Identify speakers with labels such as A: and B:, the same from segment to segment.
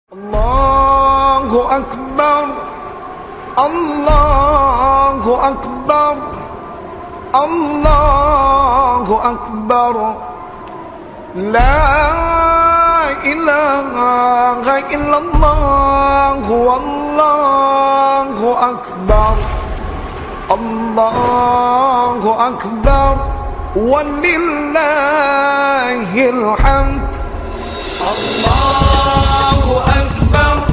A: Allahu Akbar, Allahu Akbar, Allahu Akbar. La ilaha illallah, Allahu Akbar, Allahu Akbar, walillahil hamd. Allahu Akbar,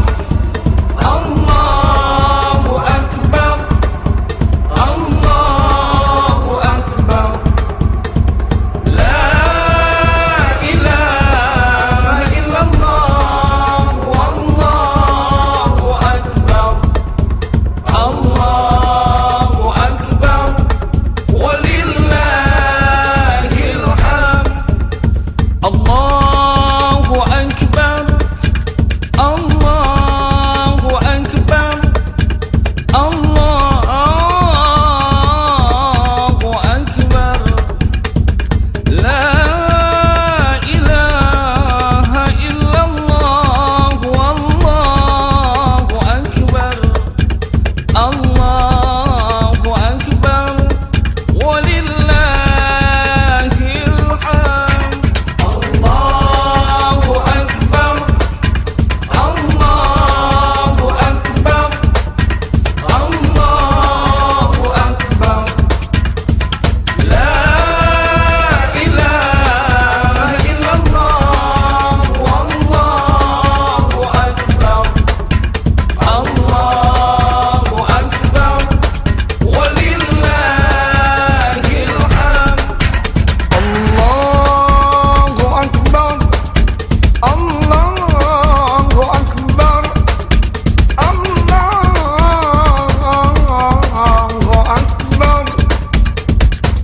A: Allahu Akbar, Allahu Akbar. La ilaha illallah, Allahu Akbar, Allahu Akbar, walillahil hamd. Allahu Akbar, Allahu Akbar, Allahu Akbar. La ilaha illallah, Allahu Akbar, Allahu Akbar, walillahil hamd. Allahu Akbar, Allahu Akbar, Allahu Akbar. La ilaha illallah, Allahu Akbar, Allahu Akbar, walillahil hamd. Allahu Akbar, Allahu Akbar, Allahu Akbar.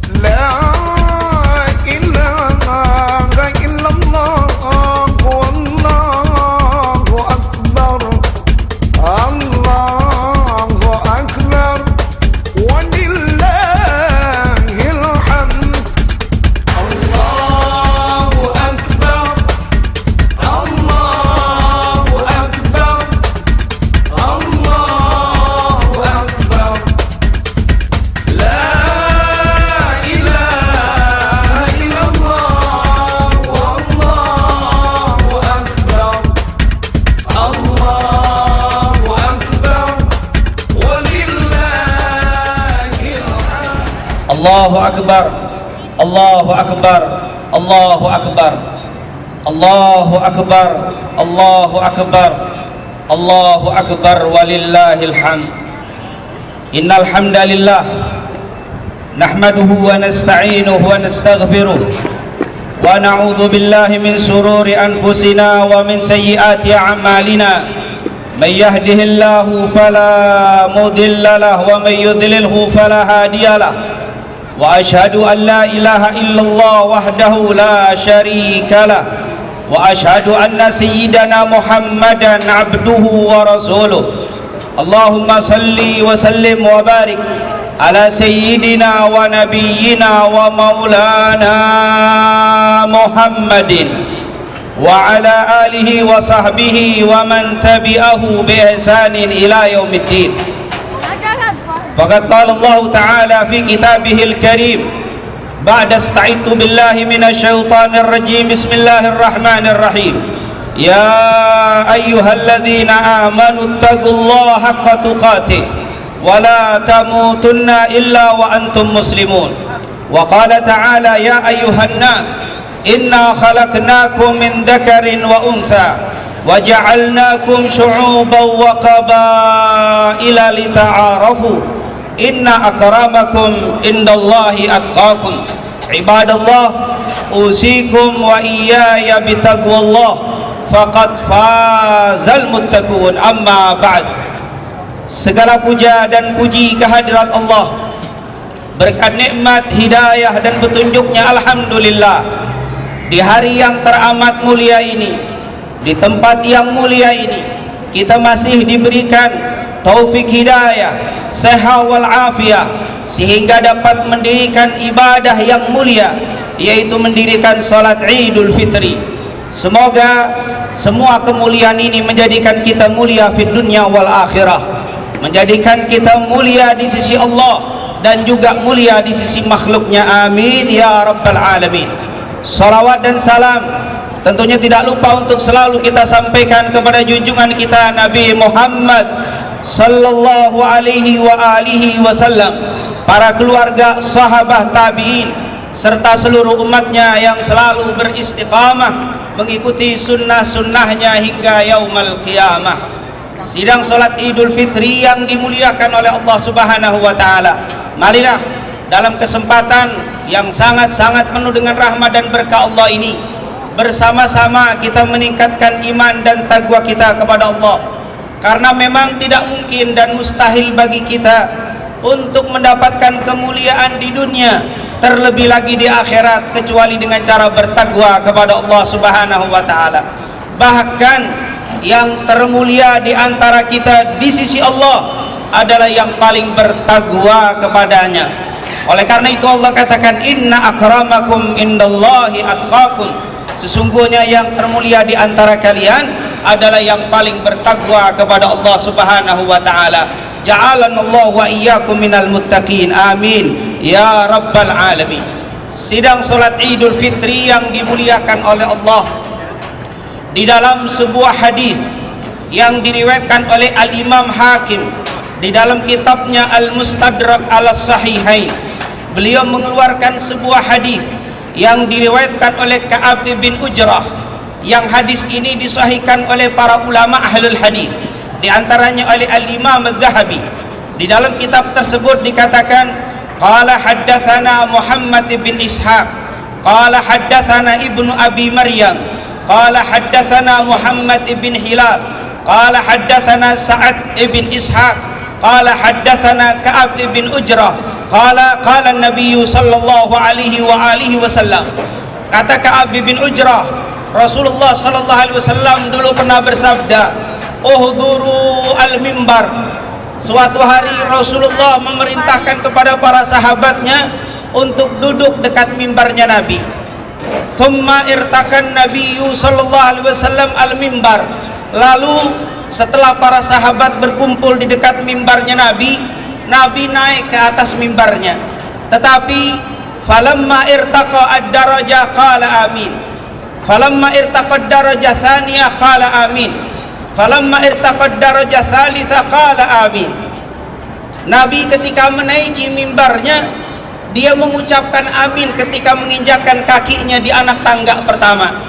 A: La ilaha illallah, Allahu Akbar, Allahu Akbar, walillahil hamd. Allahu Akbar, Allahu Akbar, Allahu Akbar. La ilaha illallah, Allahu Akbar, Allahu Akbar, walillahil hamd.
B: Allahu Akbar, Allahu Akbar, Allahu Akbar, Allahu Akbar, Allahu Akbar, Allahu Akbar, walillahil hamd. Innal hamdalillah nahmaduhu wa nasta'inuhu wa nastaghfiruh wa na'udzu billahi min sururi anfusina wa min sayyiati a'malina. May yahdihillahu fala mudilla lahu wa may yudlilhu fala hadiya lahu. وأشهد أن لا إله إلا الله وحده لا شريك له وأشهد أن سيدنا محمدا عبده ورسوله. اللهم صل وسلم وبارك على سيدنا ونبينا ومولانا محمد وعلى آله وصحبه ومن تبعه بإحسان إلى يوم الدين. فقد قال الله تعالى في كتابه الكريم بعد استعذت بالله من الشيطان الرجيم بسم الله الرحمن الرحيم. يا أيها الذين آمنوا اتقوا الله حق تقاته ولا تموتن إلا وأنتم مسلمون. وقال تعالى يا أيها الناس إنا خلقناكم من ذكر وأنثى وجعلناكم شعوبا وقبائل لتعارفوا إن أكرمكم عند الله أتقاكم. عباد الله أوصيكم وإياي بتقوى الله فقد فاز المتقون. Amma ba'd. Segala puja dan puji kehadirat Allah, berkat nikmat hidayah dan petunjuknya, alhamdulillah, di hari yang teramat mulia ini, di tempat yang mulia ini, kita masih diberikan taufik hidayah, sehat wal afiyah, sehingga dapat mendirikan ibadah yang mulia, yaitu mendirikan salat Idul Fitri. Semoga semua kemuliaan ini menjadikan kita mulia fid dunya wal akhirah, menjadikan kita mulia di sisi Allah dan juga mulia di sisi makhluknya. Amin ya rabbal alamin. Salawat dan salam tentunya tidak lupa untuk selalu kita sampaikan kepada junjungan kita Nabi Muhammad sallallahu alaihi wa alihi wasallam, para keluarga, sahabat, tabi'in, serta seluruh umatnya yang selalu beristiqamah mengikuti sunnah-sunnahnya hingga yaumul qiyamah. Sidang salat Idul Fitri yang dimuliakan oleh Allah Subhanahu wa taala, marilah dalam kesempatan yang sangat-sangat penuh dengan rahmat dan berkah Allah ini, bersama-sama kita meningkatkan iman dan takwa kita kepada Allah. Karena memang tidak mungkin dan mustahil bagi kita untuk mendapatkan kemuliaan di dunia, terlebih lagi di akhirat, kecuali dengan cara bertakwa kepada Allah Subhanahu wa taala. Bahkan yang termulia di antara kita di sisi Allah adalah yang paling bertakwa kepadanya. Oleh karena itu Allah katakan, inna akramakum indallahi atqakum, sesungguhnya yang termulia di antara kalian adalah yang paling bertakwa kepada Allah Subhanahu wa taala. Ja'alanallahu wa iyyakum minal muttaqin. Amin ya rabbal alamin. Sidang salat Idul Fitri yang dimuliakan oleh Allah, di dalam sebuah hadis yang diriwayatkan oleh Al-Imam Hakim di dalam kitabnya Al-Mustadrak ala Sahihain, beliau mengeluarkan sebuah hadis yang diriwayatkan oleh Ka'ab bin Ujrah, yang hadis ini disahihkan oleh para ulama ahlul hadis, di antaranya oleh Al-Imam Az-Zahabi. Di dalam kitab tersebut dikatakan, qala haddatsana Muhammad bin Ishaq, qala haddatsana Ibnu Abi Maryam, qala haddatsana Muhammad bin Hilal, qala haddatsana Sa'ad bin Ishaq, qala haddatsana Ka'ab bin Ujrah, qala Nabi sallallahu alaihi wa alihi wasallam. Kata Ka'ab bin Ujrah, Rasulullah sallallahu alaihi wasallam dulu pernah bersabda, uhduru al-mimbar. Suatu hari Rasulullah memerintahkan kepada para sahabatnya untuk duduk dekat mimbarnya Nabi. Thumma irtakan Nabiyyu sallallahu alaihi wasallam al-mimbar. Lalu setelah para sahabat berkumpul di dekat mimbarnya Nabi, Nabi naik ke atas mimbarnya. Tetapi falamma irtaqa ad-daraja qala amin. Falamma irtaqa ad-daraja tsaniyah qala amin. Falamma irtaqad darajah tsalitsa qala amin. Nabi ketika menaiki mimbarnya, dia mengucapkan amin ketika menginjakkan kakinya di anak tangga pertama.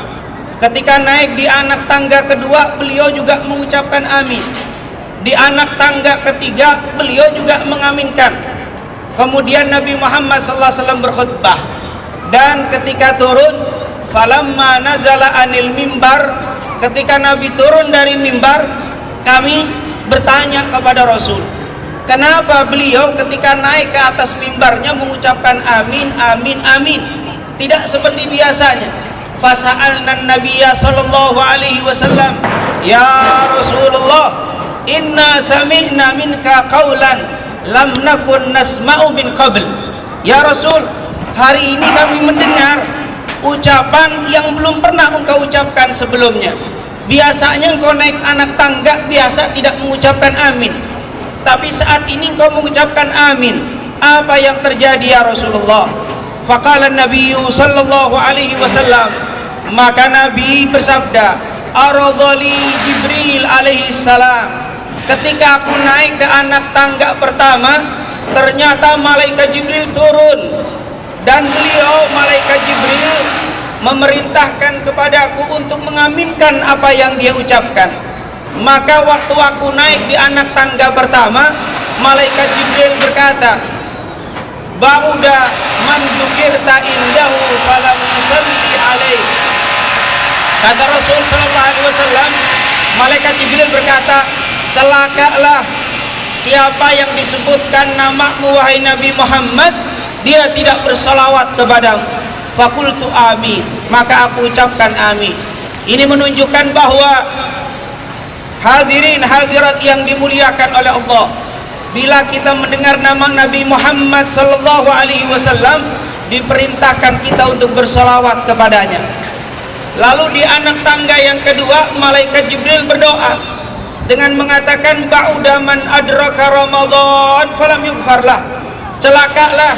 B: Ketika naik di anak tangga kedua, beliau juga mengucapkan amin. Di anak tangga ketiga, beliau juga mengaminkan. Kemudian Nabi Muhammad SAW berkhutbah, dan ketika turun, falamma nazala anil mimbar, ketika Nabi turun dari mimbar, kami bertanya kepada Rasul, kenapa beliau ketika naik ke atas mimbarnya mengucapkan amin, amin, amin, tidak seperti biasanya. Fasa'alna Nabiyya sallallahu alaihi wasallam, ya Rasulullah, inna sami'na minka qawlan lam nakun nasma'u min qabl. Ya Rasul, hari ini kami mendengar ucapan yang belum pernah engkau ucapkan sebelumnya. Biasanya engkau naik anak tangga biasa tidak mengucapkan amin, tapi saat ini engkau mengucapkan amin. Apa yang terjadi ya Rasulullah? Faqala Nabi sallallahu alaihi wasallam, maka Nabi bersabda, aradhali Jibril alaihi salam. Ketika aku naik ke anak tangga pertama, ternyata malaikat Jibril turun, dan beliau malaikat Jibril memerintahkan kepadaku untuk mengaminkan apa yang dia ucapkan. Maka waktu aku naik di anak tangga pertama, malaikat Jibril berkata, ba'uda man dzukirta indahu falam yusalli alaihi. Kata Rasul sallallahu alaihi wasallam, malaikat Jibril berkata, celakalah siapa yang disebutkan namamu wahai Nabi Muhammad, dia tidak bersalawat kepadamu. Fakultu amin, maka aku ucapkan amin. Ini menunjukkan bahwa hadirin hadirat yang dimuliakan oleh Allah, bila kita mendengar nama Nabi Muhammad sallallahu alaihi wasallam, diperintahkan kita untuk bersalawat kepadanya. Lalu di anak tangga yang kedua, malaikat Jibril berdoa dengan mengatakan ba'uda man adraka Ramadan falam yughfarlah. Celakalah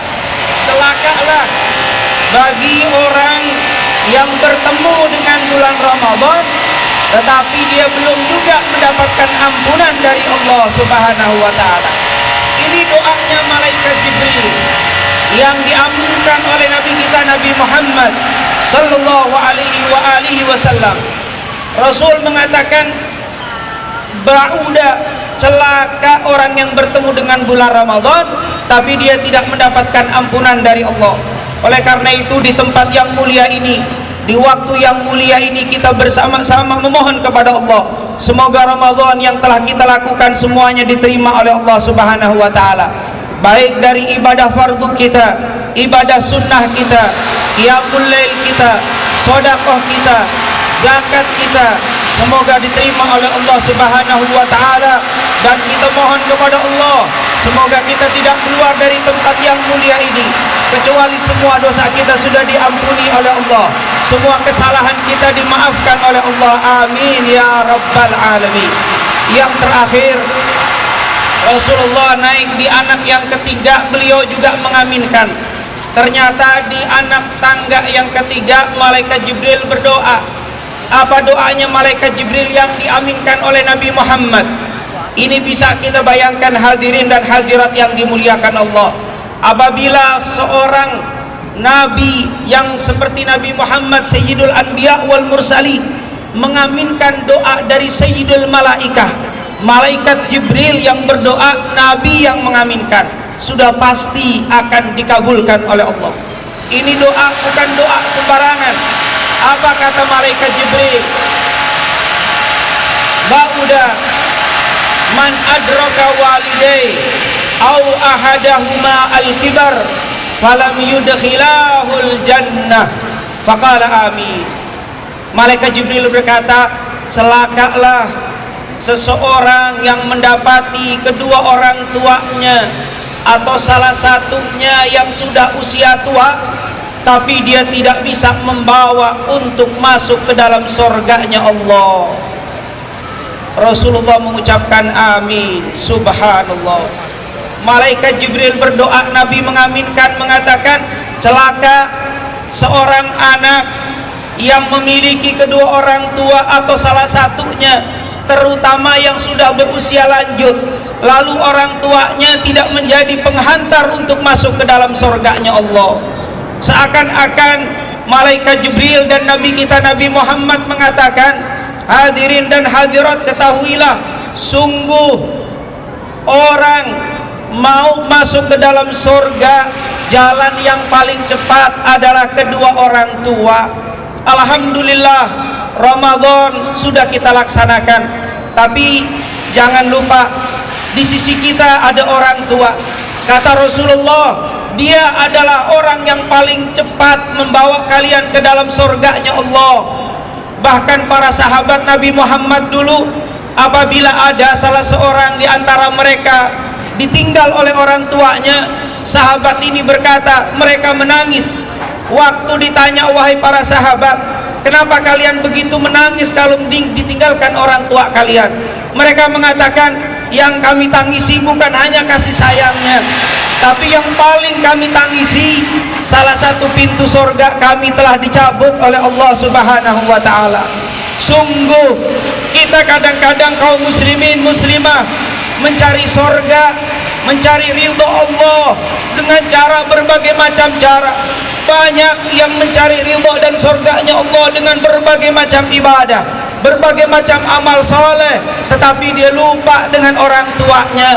B: bagi orang yang bertemu dengan bulan Ramadan tetapi dia belum juga mendapatkan ampunan dari Allah Subhanahu wa taala. Ini doanya malaikat Jibril yang diaminkan oleh Nabi kita Nabi Muhammad sallallahu alaihi wasallam. Rasul mengatakan ba'uda, celaka orang yang bertemu dengan bulan Ramadan tapi dia tidak mendapatkan ampunan dari Allah. Oleh karena itu di tempat yang mulia ini, di waktu yang mulia ini, kita bersama-sama memohon kepada Allah semoga Ramadan yang telah kita lakukan semuanya diterima oleh Allah Subhanahu wa taala, baik dari ibadah fardu kita, ibadah sunnah kita, qiyamul lail kita, sedekah kita, zakat kita, semoga diterima oleh Allah Subhanahu wa taala. Dan kita mohon kepada Allah semoga kita tidak keluar dari tempat yang mulia ini kecuali semua dosa kita sudah diampuni oleh Allah, semua kesalahan kita dimaafkan oleh Allah, amin ya rabbal alamin. Yang terakhir, Rasulullah naik di anak yang ketiga, beliau juga mengaminkan. Ternyata di anak tangga yang ketiga, malaikat Jibril berdoa. Apa doanya malaikat Jibril yang diaminkan oleh Nabi Muhammad? Ini bisa kita bayangkan hadirin dan hadirat yang dimuliakan Allah. Apabila seorang nabi yang seperti Nabi Muhammad Sayyidul Anbiya wal Mursalin mengaminkan doa dari Sayyidul Malaikah, malaikat Jibril yang berdoa, nabi yang mengaminkan, sudah pasti akan dikabulkan oleh Allah. Ini doa bukan doa sembarangan. Apa kata malaikat Jibril? Ba'uda man adraka walidai au ahadahuma al-kibar falam yudkhilahul jannah faqala amin. Malaikat Jibril berkata, celakalah seseorang yang mendapati kedua orang tuanya atau salah satunya yang sudah usia tua tapi dia tidak bisa membawa untuk masuk ke dalam surganya Allah. Rasulullah mengucapkan amin. Subhanallah. Malaikat Jibril berdoa, Nabi mengaminkan, mengatakan celaka seorang anak yang memiliki kedua orang tua atau salah satunya, terutama yang sudah berusia lanjut, lalu orang tuanya tidak menjadi penghantar untuk masuk ke dalam surganya Allah. Seakan-akan malaikat Jibril dan Nabi kita Nabi Muhammad mengatakan, hadirin dan hadirat, ketahuilah sungguh orang mau masuk ke dalam surga, jalan yang paling cepat adalah kedua orang tua. Alhamdulillah Ramadan sudah kita laksanakan, tapi jangan lupa di sisi kita ada orang tua. Kata Rasulullah, dia adalah orang yang paling cepat membawa kalian ke dalam surganya Allah. Bahkan para sahabat Nabi Muhammad dulu, apabila ada salah seorang di antara mereka ditinggal oleh orang tuanya, sahabat ini berkata, mereka menangis. Waktu ditanya, wahai para sahabat, kenapa kalian begitu menangis kalau ditinggalkan orang tua kalian? Mereka mengatakan, yang kami tangisi bukan hanya kasih sayangnya, tapi yang paling kami tangisi, salah satu pintu surga kami telah dicabut oleh Allah Subhanahu wa ta'ala. Sungguh kita kadang-kadang kaum muslimin muslimah mencari surga, mencari ridha Allah dengan cara berbagai macam cara. Banyak yang mencari ridha dan surganya Allah dengan berbagai macam ibadah, berbagai macam amal soleh, tetapi dia lupa dengan orang tuanya.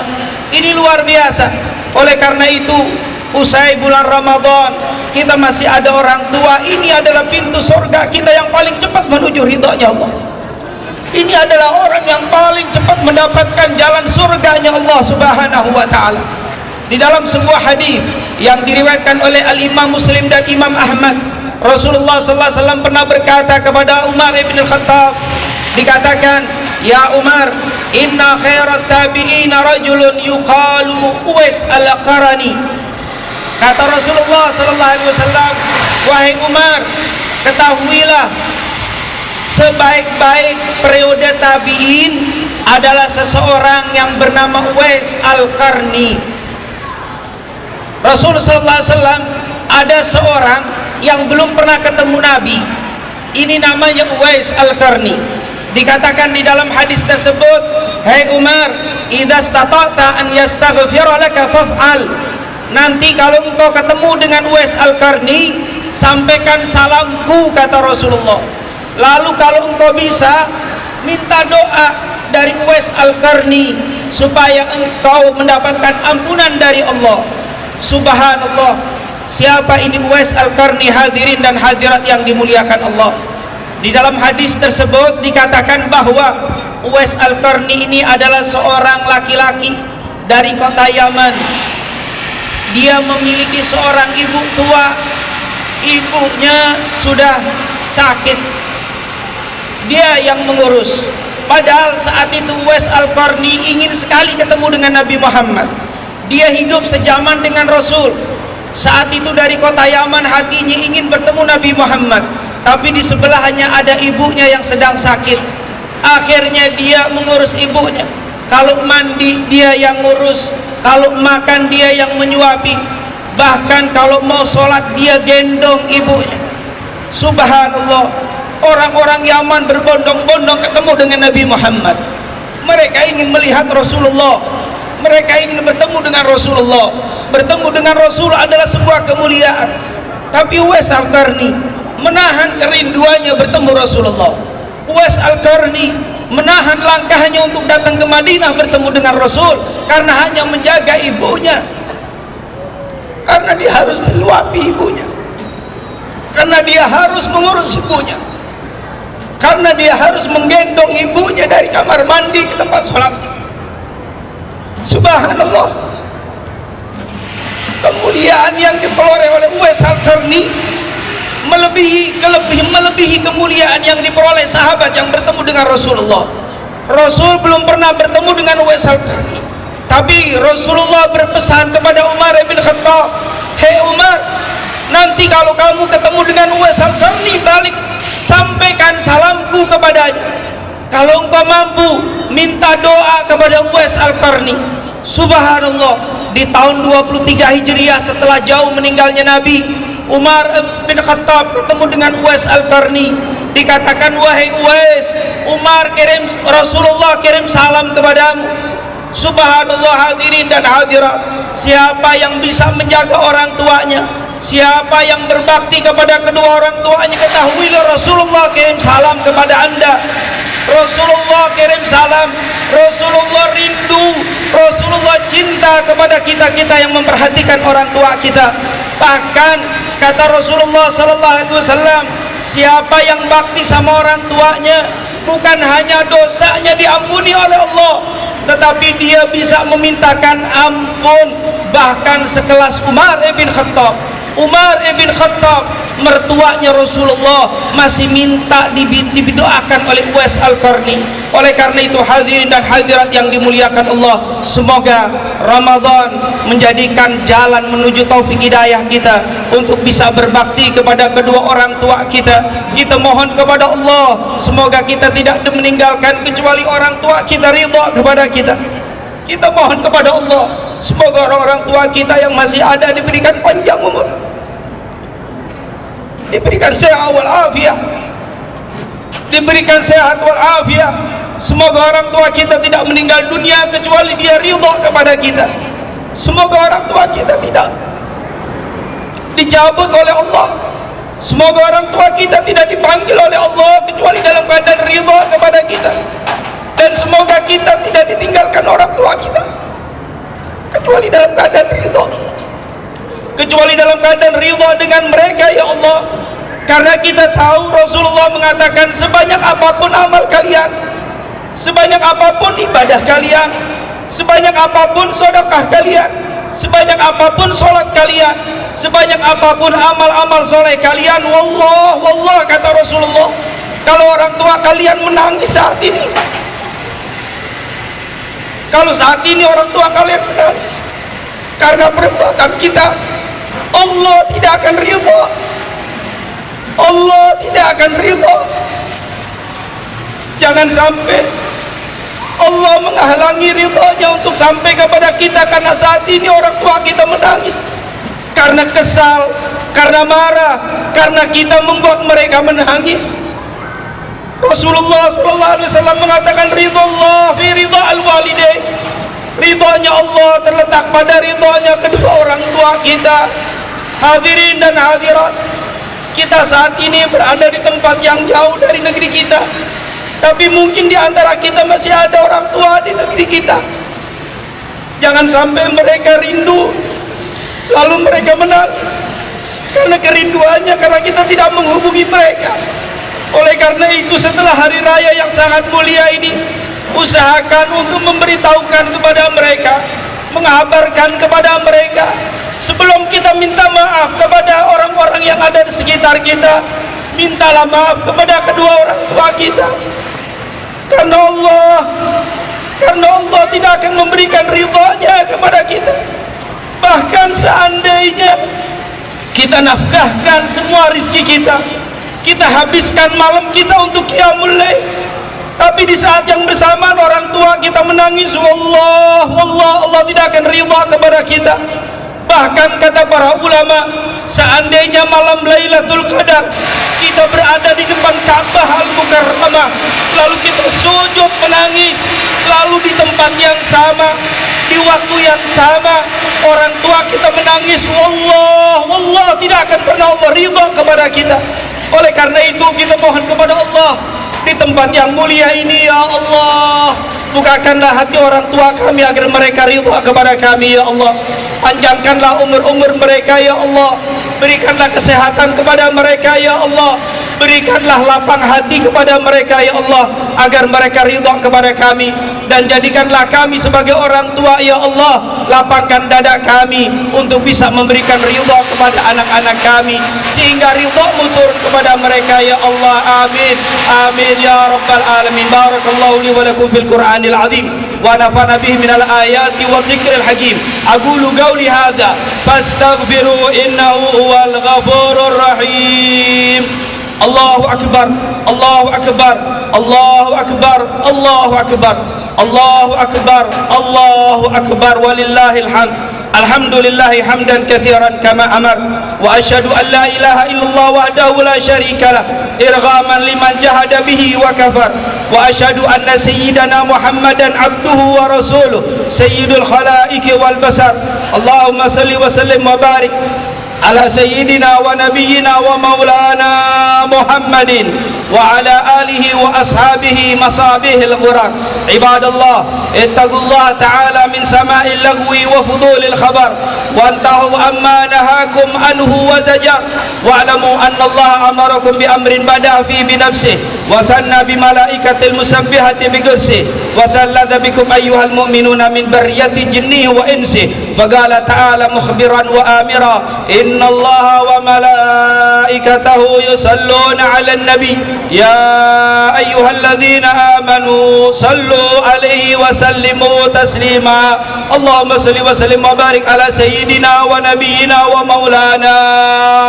B: Ini luar biasa. Oleh karena itu, usai bulan Ramadan kita masih ada orang tua. Ini adalah pintu surga kita yang paling cepat menuju ridhonya Allah. Ini adalah orang yang paling cepat mendapatkan jalan surganya Allah Subhanahu wa ta'ala. Di dalam sebuah hadis yang diriwayatkan oleh Al-Imam Muslim dan Imam Ahmad, Rasulullah sallallahu alaihi wasallam pernah berkata kepada Umar bin Al-Khattab, dikatakan, ya Umar, inna khairat tabi'ina rajulun yuqalu Uwais al-Qarani. Kata Rasulullah sallallahu alaihi wasallam, wahai Umar, ketahuilah sebaik-baik periode tabi'in adalah seseorang yang bernama Uwais Al-Qarni. Rasul sallallahu alaihi wasallam ada seorang yang belum pernah ketemu Nabi. Ini namanya Uwais Al-Qarni. Dikatakan di dalam hadis tersebut, "Hai Umar, idza stata'ta an yastaghfira laka faf'al." Nanti kalau engkau ketemu dengan Uwais Al-Qarni, sampaikan salamku, kata Rasulullah. Lalu kalau engkau bisa, minta doa dari Uwais Al-Qarni supaya engkau mendapatkan ampunan dari Allah. Subhanallah, siapa ini Uwais Al-Qarni, hadirin dan hadirat yang dimuliakan Allah? Di dalam hadis tersebut dikatakan bahwa Uwais Al-Qarni ini adalah seorang laki-laki dari kota Yaman. Dia memiliki seorang ibu tua. Ibunya sudah sakit, dia yang mengurus. Padahal saat itu Uwais Al-Qarni ingin sekali ketemu dengan Nabi Muhammad. Dia hidup sejaman dengan Rasul. Saat itu dari kota Yaman hatinya ingin bertemu Nabi Muhammad, tapi di sebelah hanya ada ibunya yang sedang sakit. Akhirnya dia mengurus ibunya. Kalau mandi dia yang ngurus, kalau makan dia yang menyuapi, bahkan kalau mau sholat dia gendong ibunya. Subhanallah, orang-orang Yaman berbondong-bondong ketemu dengan Nabi Muhammad. Mereka ingin melihat Rasulullah, mereka ingin bertemu dengan Rasulullah. Bertemu dengan Rasul adalah sebuah kemuliaan. Tapi Uwais Al-Qarni menahan kerinduannya bertemu Rasulullah. Uwais Al-Qarni menahan langkahnya untuk datang ke Madinah bertemu dengan Rasul karena hanya menjaga ibunya, karena dia harus meluapi ibunya, karena dia harus mengurus ibunya, karena dia harus menggendong ibunya dari kamar mandi ke tempat sholat. Subhanallah, kemuliaan yang diperoleh oleh Uwais Al-Qarni melebihi kemuliaan yang diperoleh sahabat yang bertemu dengan Rasulullah. Rasul belum pernah bertemu dengan Uwais Al-Qarni, tapi Rasulullah berpesan kepada Umar bin Khattab, "Hei Umar, nanti kalau kamu ketemu dengan Uwais Al-Qarni, balik sampaikan salamku kepadanya. Kalau engkau mampu, minta doa kepada Uwais Al-Qarni." Subhanallah, di tahun 23 Hijriah setelah jauh meninggalnya Nabi, Umar bin Khattab ketemu dengan Uwais Al-Qarni. Dikatakan, "Wahai Uwais, Umar Rasulullah kirim salam kepadamu." Subhanallah, hadirin dan hadirat, siapa yang bisa menjaga orang tuanya, siapa yang berbakti kepada kedua orang tuanya, ketahuilah Rasulullah kirim salam kepada anda. Rasulullah kirim salam, Rasulullah rindu, Rasulullah cinta kepada kita-kita yang memperhatikan orang tua kita. Bahkan kata Rasulullah sallallahu alaihi wasallam, siapa yang bakti sama orang tuanya, bukan hanya dosanya diampuni oleh Allah, tetapi dia bisa memintakan ampun bahkan sekelas Umar bin Khattab. Umar bin Khattab, mertuanya Rasulullah, masih minta didoakan oleh Uwais Al-Qarni. Oleh karena itu, hadirin dan hadirat yang dimuliakan Allah, semoga Ramadan menjadikan jalan menuju taufik hidayah kita untuk bisa berbakti kepada kedua orang tua kita. Kita mohon kepada Allah, semoga kita tidak meninggalkan kecuali orang tua kita ridha kepada kita. Kita mohon kepada Allah, semoga orang-orang tua kita yang masih ada diberikan panjang umur, diberikan sehat wal afiat, diberikan sehat wal afiat. Semoga orang tua kita tidak meninggal dunia kecuali dia ridha kepada kita. Semoga orang tua kita tidak dicabut oleh Allah. Semoga orang tua kita tidak dipanggil oleh Allah kecuali dalam keadaan ridha kepada kita. Dan semoga kita tidak ditinggalkan orang tua kita kecuali dalam keadaan ridha, kecuali dalam keadaan ridha dengan mereka, ya Allah. Karena kita tahu Rasulullah mengatakan, sebanyak apapun amal kalian, sebanyak apapun ibadah kalian, sebanyak apapun sedekah kalian, sebanyak apapun sholat kalian, sebanyak apapun amal-amal soleh kalian, wallah kata Rasulullah, kalau orang tua kalian menangis saat ini, kalau saat ini orang tua kalian menangis karena perbuatan kita, Allah tidak akan ridha. Allah tidak akan ridha. Jangan sampai Allah menghalangi ridhonya untuk sampai kepada kita, karena saat ini orang tua kita menangis karena kesal, karena marah, karena kita membuat mereka menangis. Rasulullah SAW mengatakan ridhollah fi ridha al-walidain. Ridhonya Allah terletak pada ridhonya kedua orang tua kita. Hadirin dan hadirat, kita saat ini berada di tempat yang jauh dari negeri kita, tapi mungkin di antara kita masih ada orang tua di negeri kita. Jangan sampai mereka rindu lalu mereka menangis karena kerinduannya, karena kita tidak menghubungi mereka. Oleh karena itu, setelah hari raya yang sangat mulia ini, usahakan untuk memberitahukan kepada mereka, mengabarkan kepada mereka. Sebelum kita minta maaf kepada orang-orang yang ada di sekitar kita, mintalah maaf kepada kedua orang tua kita. Karena Allah tidak akan memberikan ridhonya kepada kita. Bahkan seandainya kita nafkahkan semua rizki kita, kita habiskan malam kita untuk qiyamul lail, tapi di saat yang bersamaan orang tua kita menangis, Allah tidak akan ridha kepada kita. Bahkan kata para ulama, seandainya malam Lailatul Qadar kita berada di depan Ka'bah Al-Mukarramah, lalu kita sujud menangis, lalu di tempat yang sama, di waktu yang sama, orang tua kita menangis, Allah tidak akan pernah Allah ridha kepada kita. Oleh karena itu, kita mohon kepada Allah di tempat yang mulia ini, ya Allah, bukakanlah hati orang tua kami agar mereka ridha kepada kami, ya Allah. Panjangkanlah umur mereka, ya Allah. Berikanlah kesehatan kepada mereka, ya Allah. Berikanlah lapang hati kepada mereka, ya Allah, agar mereka ridha kepada kami. Dan jadikanlah kami sebagai orang tua, ya Allah. Lapangkan dada kami untuk bisa memberikan ridha kepada anak-anak kami, sehingga ridha-Mu turun kepada mereka, ya Allah. Amin, amin ya rabbal alamin. Barakallahu li wa lakum fil Qur'anil azim, wa nafa'ana bihi minal ayati wa dzikril hakim. Aqulu qawli hadza fastaghfiru innahu huwal ghafurur rahim. Allahu akbar, Allahu akbar, Allahu akbar, Allahu akbar, Allahu akbar, Allahu akbar, walillahil hamd. Alhamdulillahi hamdan katsiran kama amar, wa asyhadu an la ilaha illallah wahdahu la syarika lah, irghaman liman jahada bihi wa kafar, wa asyhadu anna sayyidana Muhammadan abduhu wa rasuluh, sayyidul khalaiqi wal basar. Allahumma salli wa sallim wa barik ala sayyidina wa nabiyyina wa maulana Muhammadin wa ala alihi wa ashabihi masabihil ghuraq. Ibadallah, ittaqullaha ta'ala min sama'il lagwi wa fudulil khabar, wa antahu amma nahakum anhu wa zajar, wa'lamu anna Allah amarakum bi amrin bada'a fi bi nafsihi wa thanna bi malaikatil musabbihati bi kursi, wa thallatha bikum ayyuhal mu'minuna min bariyati jinnihi wa insi, wa qala ta'ala mukhbiran wa amira, inna Allah wa malaikatahu yusalluna 'alan nabi ya ayyuhalladzina amanu sallu alaihi wa sallimu taslima. Allahumma salli wa sallim wa barik ala sayyidina wa nabiyyina wa maulana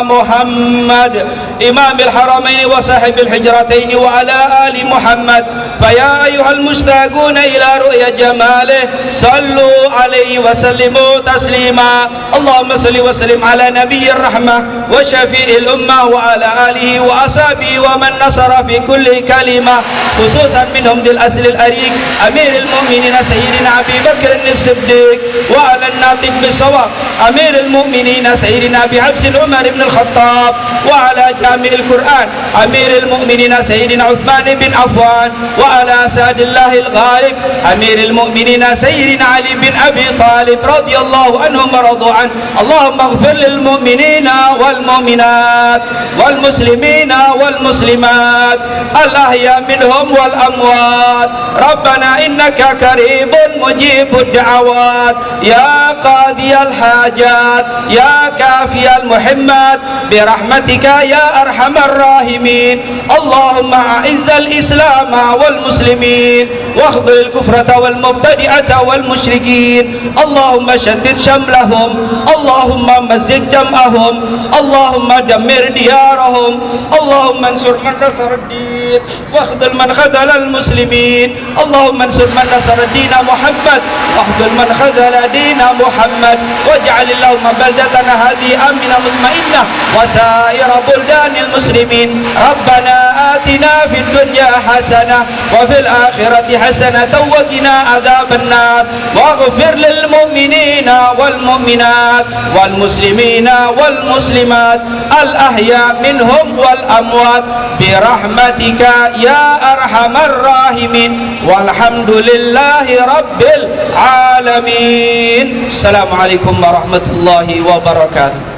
B: Muhammad imamil haramaini wa sahibil hijrataini wa ala ali Muhammad. Faya ayyuhal mustaquna ila ru'ya jamalih sallu alaihi wa sallimu taslima. Allahumma salli wa sallim ala nabiyyir rahmah wa syafi'il ummah wa ala alihi wa ashabihi wa man nasara fi kulli kalimah, khususan minhum dil aslil ariq amiril mu'minin sayyidina Abi Bakr as-Siddiq wa ala an-natiq bis-shawab amiril mu'minin sayyidina Abi Hafs Umar ibn al-Khattab wa ala jami'il Qur'an amiril mu'minin sayyidina Uthman bin Affan wa ala sadillahil ghalib amiril mu'minin sayyidina Ali bin Abi Talib radhiyallahu anhum wa radu an. Allahumma ighfir lil mu'minina wal mu'minat wal muslimina wal muslimat al ahya minhum wal amwat. Rabbana innaka qaribun mujibud da'awat ya qadiyal hajat ya الكافية المحمات برحمتك يا أرحم الراحمين. اللهم أعز الإسلام والمسلمين واخذل الكفرة والمبتدعة والمشركين. اللهم شتت شملهم، اللهم مزق جمعهم، اللهم دمر ديارهم. اللهم انصر من نصر الدين واخذل من خذل المسلمين. اللهم انصر من نصر دين محمد واخذل من خذل دين محمد. واجعل اللهم بلدتنا هذه آمنة مطمئنة وسائر بلدان المسلمين. ربنا آتنا في الدنيا حسنة وفي الآخرة حسنة وقنا عذاب النار. واغفر للمؤمنين والمؤمنات والمسلمين والمسلمات الأحياء منهم والأموات برحمتك يا أرحم الراحمين. والحمد لله رب العالمين. السلام عليكم ورحمة الله وبركاته.